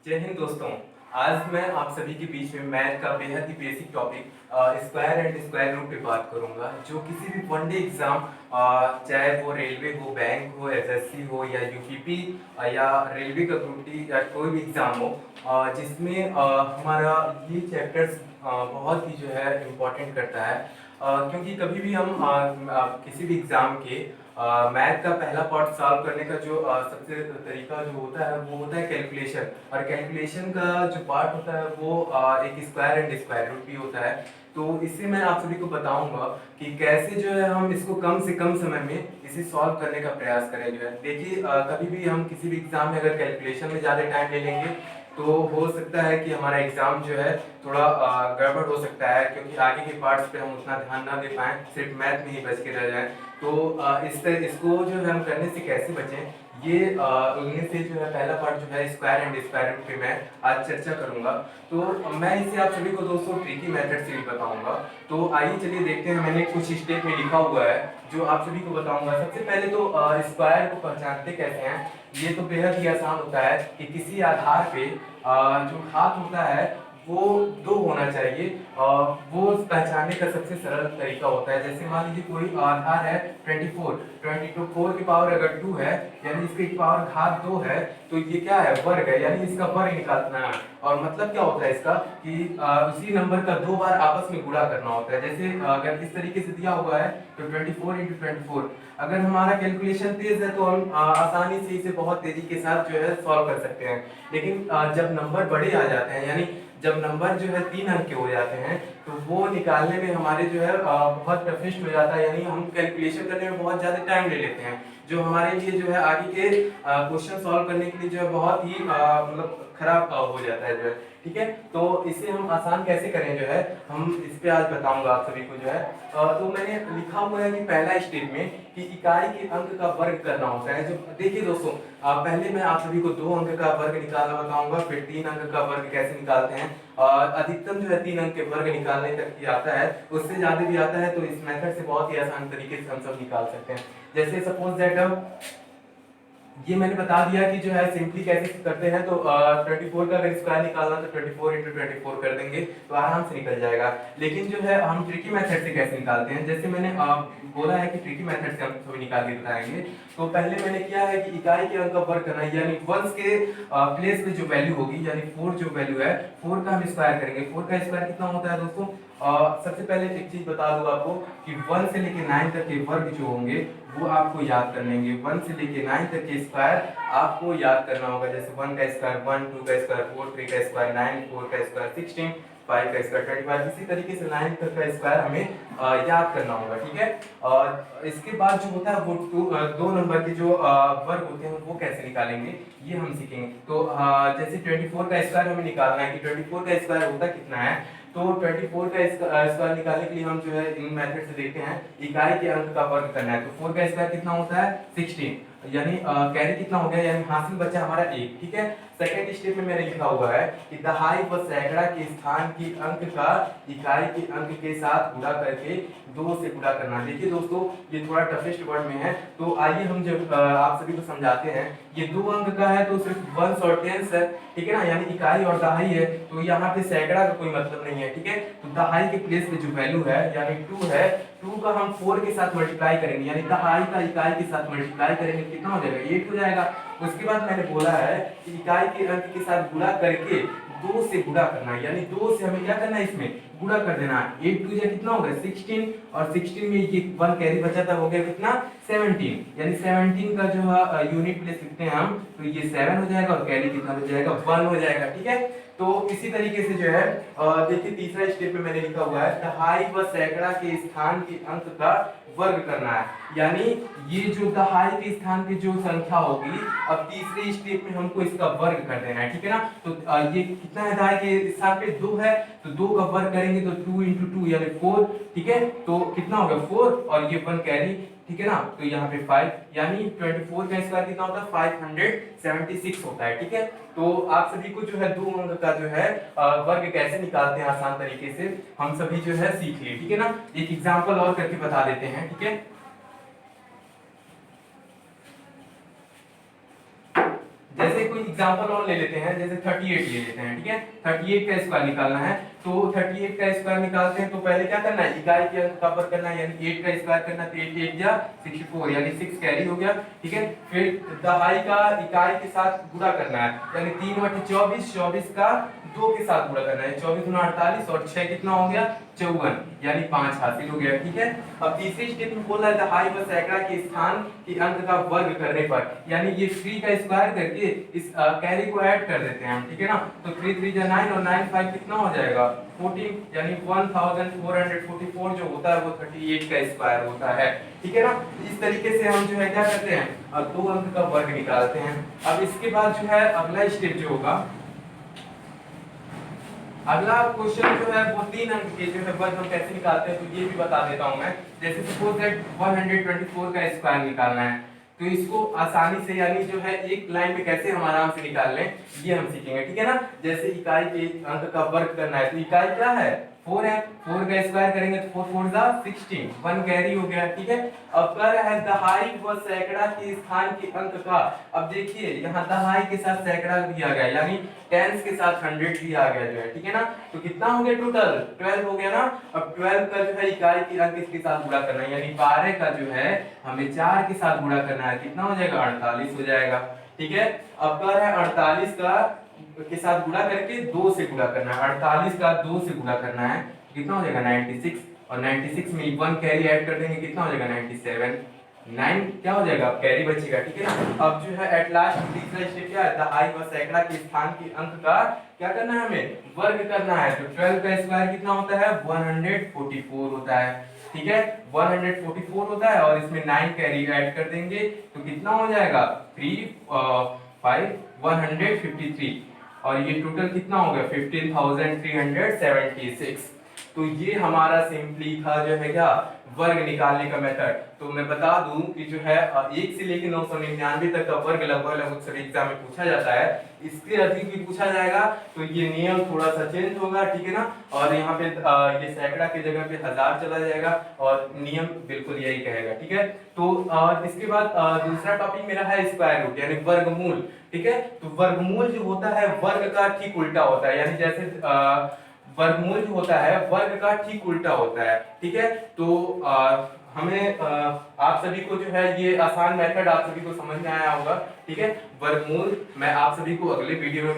जय हिंद दोस्तों। आज मैं आप सभी के बीच में मैथ का बेहद ही basic topic square and square root पे बात करूंगा, जो किसी भी वनडे एग्जाम चाहे वो रेलवे हो, बैंक हो, एसएससी हो या यूपीपी या रेलवे का ग्रुप डी या कोई भी एग्जाम हो, जिसमें हमारा ये चैप्टर्स बहुत ही जो है इम्पोर्टेंट करता है। क्योंकि कभी भी हम किसी भी एग्जाम के मैथ का पहला पार्ट सॉल्व करने का जो सबसे तरीका जो होता है वो होता है कैलकुलेशन। और कैलकुलेशन का जो पार्ट होता है वो एक स्क्वायर एंड स्क्वायर रूट भी होता है। तो इससे मैं आप सभी को बताऊंगा कि कैसे जो है हम इसको कम से कम समय में इसे सॉल्व करने का प्रयास करें। जो है देखिए, कभी भी हम किसी भी एग्जाम में अगर कैलकुलेशन में ज़्यादा टाइम ले लेंगे तो हो सकता है कि हमारा एग्जाम जो है थोड़ा गड़बड़ हो सकता है, क्योंकि आगे के पार्ट्स पे हम उतना ध्यान ना दे पाएँ, सिर्फ मैथ में ही बच के रह जाएं। तो इसको जो है हम करने से कैसे बचें, ये उनमें से जो है पहला पार्ट जो है स्क्वायर एंड स्क्वायर रूट पे मैं आज चर्चा करूंगा। तो मैं इसे आप सभी को दोस्तों ट्रिकी मेथड से भी बताऊंगा। तो आइए चलिए देखते हैं, मैंने कुछ स्टेप में लिखा हुआ है जो आप सभी को बताऊंगा। सबसे पहले तो स्क्वायर को पहचानते कैसे हैं, ये तो बेहद ही आसान होता है कि किसी आधार पे जो घात होता है वो 2 होना चाहिए। वो पहचानने का सबसे सरल तरीका होता है। जैसे मान लीजिए कोई आधार है 24, 4 की पावर अगर 2 है यानी इसकी पावर घात 2 है, तो ये क्या है, वर्ग है, यानी इसका वर्ग निकालना है। और मतलब क्या होता है इसका कि उसी नंबर का 2 बार आपस में गुणा करना होता है। जैसे अगर इस तरीके से दिया हुआ है तो 24 × 24, अगर हमारा कैलकुलेशन तेज है तो हम आसानी से इसे बहुत तेजी के साथ जो है सॉल्व कर सकते हैं। लेकिन जब नंबर बड़े आ जाते हैं, यानी जब नंबर जो है 3 अंक के हो जाते हैं, तो वो निकालने में हमारे जो है बहुत टफेस्ट हो जाता है, यानी हम कैलकुलेशन करने में बहुत ज़्यादा टाइम ले लेते हैं, जो हमारे लिए जो है आगे के क्वेश्चन सॉल्व करने के लिए जो है बहुत ही मतलब खराब हो जाता है जो है। ठीक है, तो इसे हम आसान कैसे करें जो है हम इस पे आज बताऊंगा आप सभी को जो है। तो मैंने लिखा हुआ है कि पहला स्टेप में कि इकाई के अंक का वर्ग करना होता है। जो देखिए दोस्तों, पहले मैं आप सभी को 2 अंक का वर्ग निकालना बताऊंगा, फिर 3 अंक का वर्ग कैसे निकालते हैं। अधिकतम जो है 3 अंक के वर्ग निकालने तक ही आता है, उससे ज्यादा भी आता है, तो इस मेथड से बहुत ही आसान तरीके से हम सब निकाल सकते हैं। जैसे सपोज दैट ये मैंने बता दिया कि जो है सिंपली कैसे करते हैं। तो 24 का अगर स्क्वायर निकालना तो 24 × 24 कर देंगे तो आराम से निकल जाएगा। लेकिन जो है हम ट्रिकी मेथड से कैसे निकालते हैं, जैसे मैंने बोला है कि ट्रिकी मेथड से हम सभी निकाल के बताएंगे। तो पहले मैंने किया है कि इकाई के अंक का वर्ग करना, यानी वंस के प्लेस पे जो वैल्यू होगी, यानी 4 जो वैल्यू है 4 का हम स्क्वायर करेंगे। 4 का स्क्वायर कितना होता है दोस्तों, सबसे पहले एक चीज बता दूं आपको कि 1 से लेके 9 तक के वर्ग जो होंगे वो आपको याद करने होंगे। 1 से लेके 9 तक के स्क्वायर आपको याद करना होगा। जैसे 1 का स्क्वायर 1, 2 का स्क्वायर 4, 3 का स्क्वायर 9, 4 का स्क्वायर 16, 5 का स्क्वायर 25। इसी तरीके से 9 तक का स्क्वायर हमें याद करना होगा। ठीक है, और इसके बाद जो होता है वो 2 नंबर के जो वर्ग होते हैं वो कैसे निकालेंगे ये हम सीखेंगे। तो जैसे 24 का स्क्वायर हमें निकालना है कि 24 का स्क्वायर होता कितना है। तो 24 का स्क्वायर निकालने के लिए हम जो है इन मेथड से देखते हैं, इकाई के अंक का वर्ग करना है। तो 4 का स्क्वायर कितना होता है 16, यानी कैरी कितना हो गया, यानी हासिल बचा हमारा 1। ठीक है, सेकंड स्टेप में मैंने लिखा हुआ है कि दहाई व सैकड़ा के स्थान की अंक का इकाई के अंक के साथ गुणा करके 2 से गुणा करना। देखिए दोस्तों, ये थोड़ा टफेस्ट वर्ड में है, तो आइए हम जब आप सभी को समझाते हैं। ये 2 अंक का है तो सिर्फ वंस और टेंस है, ठीक है ना, यानी इकाई और दहाई है, तो यहाँ पे सैकड़ा का कोई मतलब नहीं है। ठीक है, तो दहाई के प्लेस पे जो वैल्यू है यानी 2 है, 2 का हम 4 के साथ मल्टीप्लाई करेंगे, यानी दहाई का इकाई के साथ मल्टीप्लाई करेंगे, कितना हो जाएगा 8 हो जाएगा। उसके बाद मैंने बोला है कि इकाई के अंक के साथ गुणा करके 2 से गुणा करना है, यानी 2 से हमें क्या करना है, इसमें गुणा कर देना है। 8 2 कितना हो गया 16, और 16 में ये 1 कैरी बचा था, हो गया कितना 17, यानी 17 का जो यूनिट प्लेस लिखते हैं हम, तो ये 7 हो जाएगा और कैरी कितना हो जाएगा 1 हो जाएगा। ठीक है, तो इसी तरीके से जो है देखिए तीसरा स्टेप में मैंने लिखा हुआ है दहाई व सैकड़ा के स्थान के अंक का वर्ग करना है, यानी ये जो दहाई के स्थान पे जो संख्या होगी, अब तीसरे स्टेप में हमको इसका वर्ग कर देना है। ठीक है ना, तो ये कितना है, दहाई के स्थान पे 2 है, तो 2 का वर्ग करेंगे तो 2 × 2 यानी 4। ठीक है, तो कितना हो गया 4 और ये 1 कैरी, ठीक है ना, तो यहाँ पे 5, यानी 24 का स्क्वायर कितना होता है 576 होता है। ठीक है, तो आप सभी को जो है 2 अंक का जो है वर्ग कैसे निकालते हैं आसान तरीके से हम सभी जो है सीख लिए। ठीक है ना, एक एग्जांपल और करके बता देते हैं। ठीक है, जैसे कोई एग्जांपल और ले लेते हैं, जैसे 38 ले लेते हैं, ठीक है। 38 का स्क्वायर निकालना है, तो 38 का स्क्वायर निकालते हैं तो पहले क्या करना है, इकाई के अंक का वर्ग करना है, यानी 8 का स्क्वायर करना है, तो 8 8 या 64 यानी 6 कैरी हो गया, ठीक है। फिर दहाई का इकाई के साथ गुणा करना है, यानी 3 बटे 24, 24 का 2 के साथ गुणा करना है, 24 गुना 48 और 6 कितना हो गया 54, यानी 5 हासिल हो गया, ठीक है। अब तीसरी स्टेप में बोल रहा है दहाई व सैकड़ा के स्थान के अंक का वर्ग करने पर, यानी ये 3 का स्क्वायर करके इस कैरी को ऐड कर देते हैं हम, ठीक है ना। तो 3 3 जा 9 और 9 5 कितना हो जाएगा 14, यानी 1444 जो होता है वो 38 का स्क्वायर होता है, ठीक है ना। इस तरीके से हम जो है क्या करते हैं, दो अंक का वर्ग निकालते हैं। अब इसके बाद जो है अगला स्टेप जो होगा, अगला क्वेश्चन जो है वो 3 अंक के जो है वर्ग हम कैसे निकालते हैं, तो ये भी बता देता हूं मैं। जैसे सपोज दैट 124 का स्क्वायर निकालना है, तो इसको आसानी से यानी जो है एक लाइन में कैसे हम आराम से निकाल लें ये हम सीखेंगे, ठीक है ना। जैसे इकाई के अंक का वर्ग करना है, तो इकाई क्या है 4 है, 4 का स्क्वायर करेंगे तो 4 4 जा 16, 1 कैरी हो गया, ठीक है। अब कर है दहाई व सैकड़ा के स्थान के अंक का। अब देखिए यहाँ दहाई के साथ सैकड़ा भी आ गया, यानी टेंस के साथ 100 भी आ गया जो है, ठीक है ना। तो कितना हो गया टोटल 12 हो गया ना। अब 12 का जो है इकाई के अंक इसके साथ गुणा करना है, यानी 12 का जो है हमें 4 के साथ गुणा करना है, कितना हो जाएगा 48 हो जाएगा, ठीक है। अब कर है 48 का के साथ गुणा करके 2 से गुणा करना है, 48 का 2 से गुणा करना है, कितना हो जाएगा 96, और 96 में 1 कैरी ऐड कर देंगे, कितना हो जाएगा 97, 9 क्या हो जाएगा कैरी बचेगा, ठीक है ना। अब जो है एट लास्ट तीसरा स्टेप क्या है, दहाई व सैकड़ा के स्थान के अंक का क्या करना है हमें वर्ग करना है। तो 12 का स्क्वायर कितना होता है 144 होता है, ठीक है 144 होता है, और इसमें 9 कैरी ऐड कर देंगे तो कितना हो जाएगा 3 5 153, और ये टोटल कितना हो गया 15,376। तो ये हमारा सिंपली था जो है क्या वर्ग निकालने का मेथड। तो मैं बता दूं कि जो है 1 से लेकर 999 तक का वर्ग लगभग सभी एग्जाम में पूछा जाता है, इसके अधिक भी पूछा जाएगा, तो ये नियम थोड़ा सा चेंज होगा, ठीक है ना। और यहाँ पे ये सैकड़ा की जगह पे 1000 चला जाएगा, और नियम बिल्कुल यही कहेगा, ठीक है। तो इसके बाद दूसरा टॉपिक मेरा है स्क्वायर रूट यानी वर्गमूल, ठीक है। तो वर्गमूल जो होता है वर्ग का ठीक उल्टा होता है, यानी जैसे वर्गमूल जो होता है वर्ग का ठीक उल्टा होता है, ठीक है। तो हमें आप सभी को जो है ये आसान मेथड आप सभी को समझ में आया होगा, ठीक है। वर्गमूल मैं आप सभी को अगले वीडियो में